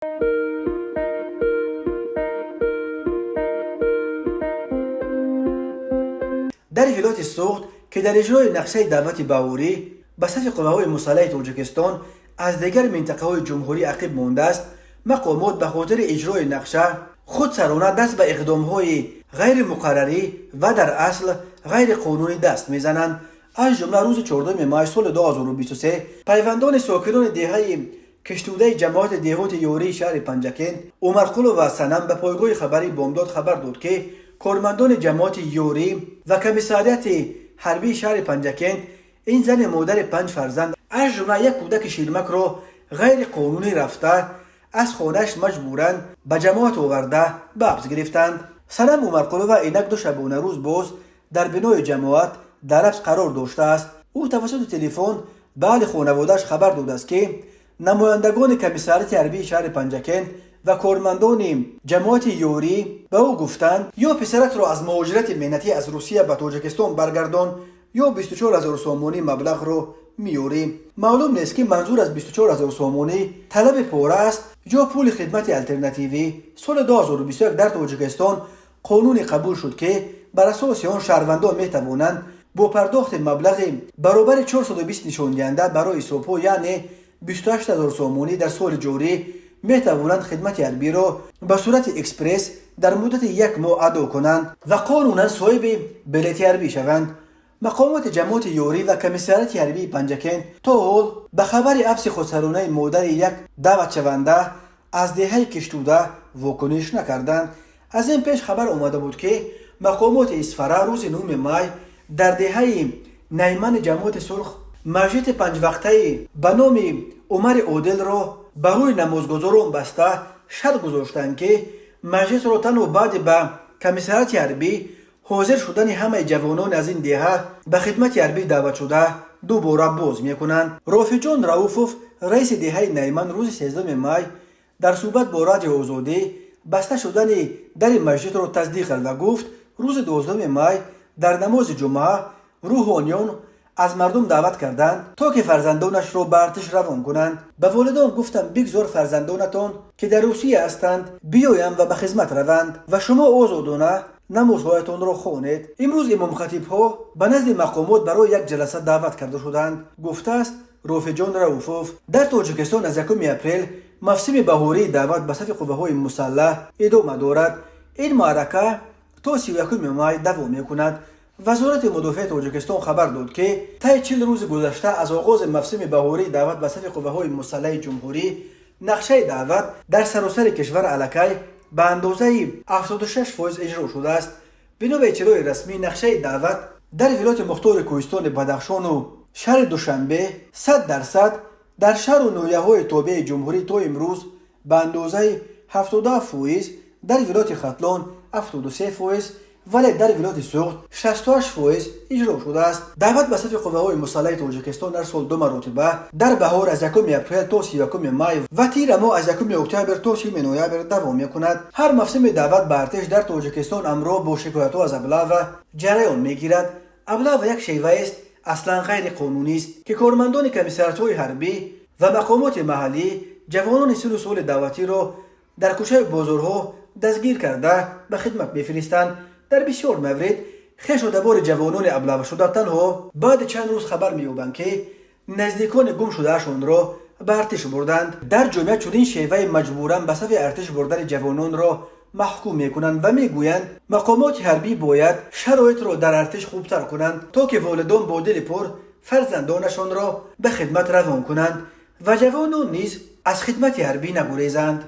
در ولایت سوخت که در اجرای نقشه دعوت باوری به صف قوه‌های مسلح تاجیکستان از دیگر منطقه‌های جمهوری عقب مانده است، مقامات به خاطر اجرای نقشه خود سرانه دست به اقدام‌های غیر مقرری و در اصل غیر قانونی دست می‌زنند. از جمله روز 14 مای سال 2023 پیوندان ساکنان دهه کشتوده جماعت دهات یوری شهر پنجکند عمرقلو و سنم به پایگاه خبری بامداد خبر داد که کارمندان جماعت یوری و کمیساریات حربی شهر پنجکند این زن مادر 5 فرزند از جمله یک کودک شیرمک را غیر قانونی رفته از خانه‌اش مجبوراً به جماعت آورده به حبس گرفتند. سنم عمرقلو و اینک دو شبانه روز باز در بنای جماعت در حبس قرار داشته است. او توسط تلفن به اهل خانواده‌اش خبر داده است که نمایندگان کمیساریات حربی شهر پنجکند و کارمندان جماعت یوری به او گفتند یا پسرت را از مهاجرت مهنتی از روسیه به تاجیکستان برگردان یا 24000 سومانی مبلغ را میاری. معلوم نیست که منظور از 24000 سومانی طلب پاره است یا پول خدمت الترناتیوی. سال 2021 در تاجیکستان قانونی قبول شد که بر اساس آن شهروندان می توانند با پرداخت مبلغ برابر 420 نشان دهنده برای سوپو یعنی 28000 سومانی در سال جاری می توانند خدمت حربی را به صورت اکسپرس در مدت 1 ماه ادا کنند و قانونا صاحب بلیط حربی شوند. مقامات جماعت یوری و کمیساریات حربی پنجکند تا حال به خبر حبس خودسرانه مادر یک دعوت شونده از دهه کشتوده واکنش نکردند. از این پیش خبر آمده بود که مقامات اصفره روز 9 مای در دهه نیمن جماعت سرخ مسجد 5 وقته به نام عمر عادل را برای نمازگزاران بسته شرط گذاشتند که مسجد را تنها بعد به کمیساریات حربی حاضر شدن همه جوانان از این دهه به خدمت حربی دعوت شده دوباره باز میکنند. رافی جان رؤوفوف رئیس دهه نیمن روز 13 مای در صحبت با رادیو آزادی بسته شدن در مسجد را تصدیق کرد و گفت روز 12 مای در نماز جمعه روحانیان از مردم دعوت کردند تا که فرزندانش را به ارتش روان کنند. به والدان گفتم بگذار فرزندانتان که در روسیه هستند بیایند و به خدمت روند و شما آزادانه نمازهایتان را خوانید. امروز امام خطیب ها به نزد مقامات برای یک جلسه دعوت کرده شدند، گفته است رافی جان رؤوفوف. در تاجیکستان از 1 اپریل موسم بهاری دعوت به صف قوه‌های مسلح ادامه دارد. این معرکه تا 31 مای دوام می‌کند. وزارت مدافع تاجیکستان خبر داد که طی 40 روز گذشته از آغاز موسم بهاری دعوت به صف قوه‌های مسلح جمهوری نقشه دعوت در سراسر کشور الکی به اندازه 76% اجرا شده است. بنا به اطلاع رسمی نقشه دعوت در ولایت مختار کوهستان بدخشان و شهر دوشنبه 100% در شهر و ناحیه‌های تابع جمهوری تا امروز به اندازه 72%، در ولایت ختلان 73%، ولی در ولایت سوخت 68% اجرا شده است. دعوت به صف قوه‌های مسلح تاجیکستان در سال 2 مرتبه در بهار از 1 اپریل تا 31 مای و تیر ماه از 1 اکتبر تا 30 نوامبر دوام می‌کند. هر موسم دعوت به ارتش در تاجیکستان همراه با شکایت‌ها از ابله جریان می‌گیرد. ابله یک شیوه است اصلا غیر قانونی است که کارمندان کمیساریات‌های حربی و مقامات محلی جوانان سن و سال دعوتی را در کوچه بازارها دستگیر کرده به خدمت می‌فرستند. در بسیار موارد خش و دبار جوانان ابله شده تنها بعد چند روز خبر می‌یابند که نزدیکان گم شدهشان را به ارتش بردند. در جامعه چنین شیوه مجبوراً به صف ارتش بردن جوانان را محکوم می‌کنند و می‌گویند مقامات حربی باید شرایط را در ارتش خوبتر کنند تا که والدان با دل پر فرزندانشان را به خدمت روان کنند و جوانان نیز از خدمت حربی نگریزند.